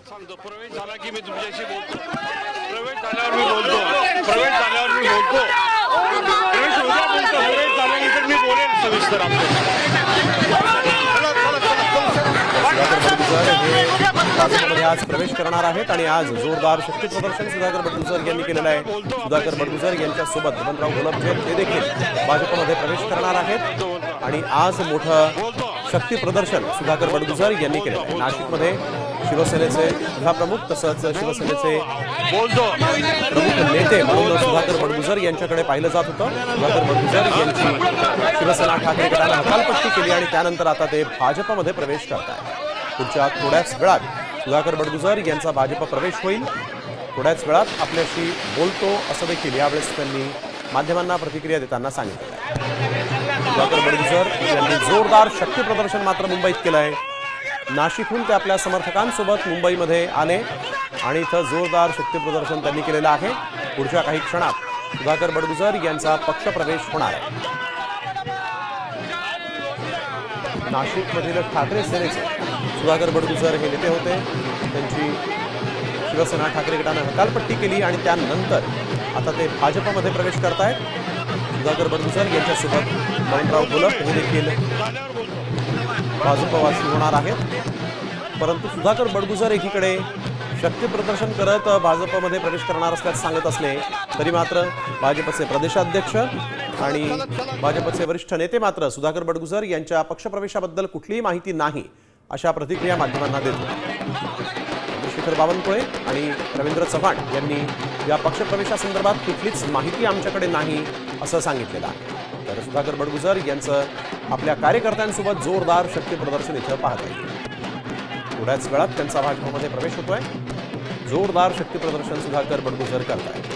सांगतो प्रवेश झाला की मी तुमच्याशी बोलतो. प्रवेश झाल्यावर मी बोलतो. प्रवेश झाल्यावर मी बोलतो. प्रवेश उद्या बोलतो. प्रवेश झाल्यानंतर मी बोलेन सविस्तर भाजपमध्ये आज प्रवेश करणार आहेत आणि आज जोरदार शक्ती प्रदर्शन सुधाकर बडगुजर यांनी केलेलं आहे. सुधाकर बडगुजर यांच्यासोबत बबनराव घोलप ते देखील भाजपमध्ये प्रवेश करणार आहेत आणि आज मोठं शक्ती प्रदर्शन सुधाकर बडगुजर यांनी केलेलं आहे. नाशिकमध्ये शिवसेनेचे जिल्हाप्रमुख तसंच शिवसेनेचे प्रमुख नेते म्हणून सुधाकर बडगुजर यांच्याकडे पाहिलं जात होतं. सुधाकर बडगुजर यांची शिवसेना ठाकरे गटाने हकालपट्टी केली आणि त्यानंतर आता ते भाजपमध्ये प्रवेश करत आहेत. पुढच्या थोड्याच वेळात सुधाकर बडगुजर यांचा भाजप प्रवेश होईल. थोड्याच वेळात आपल्याशी बोलतो असं देखील यावेळेस त्यांनी माध्यमांना प्रतिक्रिया देताना सांगितलं आहे. सुधाकर बडगुजर यांनी जोरदार शक्ती प्रदर्शन मात्र मुंबईत केलं आहे. नाशिकहून ते आपल्या समर्थकांसोबत मुंबईमध्ये आले आणि इथं जोरदार शक्ती प्रदर्शन त्यांनी केलेलं आहे. पुढच्या काही क्षणात सुधाकर बडगुजर यांचा पक्षप्रवेश होणार आहे. नाशिकमधील ठाकरे सेनेचे सुधाकर बडगुजर हे नेते होते. त्यांची शिवसेना ठाकरे गटाने हकालपट्टी केली आणि त्यानंतर आता ते भाजपमध्ये प्रवेश करतायत. सुधाकर बडगुजर यांच्यासोबत बबनराव घोलप हे देखील भाजपवासी होणार आहेत. परंतु सुधाकर बडगुजर एकीकडे शक्ती प्रदर्शन करत भाजपमध्ये प्रवेश करणार असल्याचं सांगत असले तरी मात्र भाजपचे प्रदेशाध्यक्ष आणि भाजपचे वरिष्ठ नेते मात्र सुधाकर बडगुजर यांच्या पक्षप्रवेशाबद्दल कुठलीही माहिती नाही अशा प्रतिक्रिया माध्यमांना देत होते. चंद्रशेखर बावनकुळे आणि रवींद्र चव्हाण यांनी या पक्षप्रवेशासंदर्भात कुठलीच माहिती आमच्याकडे नाही असं सांगितलेलं आहे. तर सुधाकर बडगुजर यांचं आपल्या कार्यकर्त्यांसोबत जोरदार शक्ती प्रदर्शन इथं पाहता येईल. थोड्याच वेळात त्यांचा भाजपमध्ये प्रवेश होतोय. जोरदार शक्ती प्रदर्शन सुधाकर बडगुजर करतायत.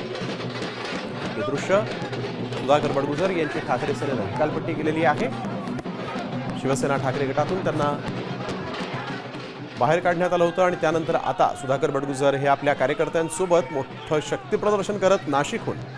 हे दृश्य सुधाकर बडगुजर यांची ठाकरे सेनेनं हकालपट्टी केलेली आहे. शिवसेना ठाकरे गटातून त्यांना बाहेर काढण्यात आलं होतं आणि त्यानंतर आता सुधाकर बडगुजर हे आपल्या कार्यकर्त्यांसोबत मोठं शक्ती प्रदर्शन करत नाशिकहून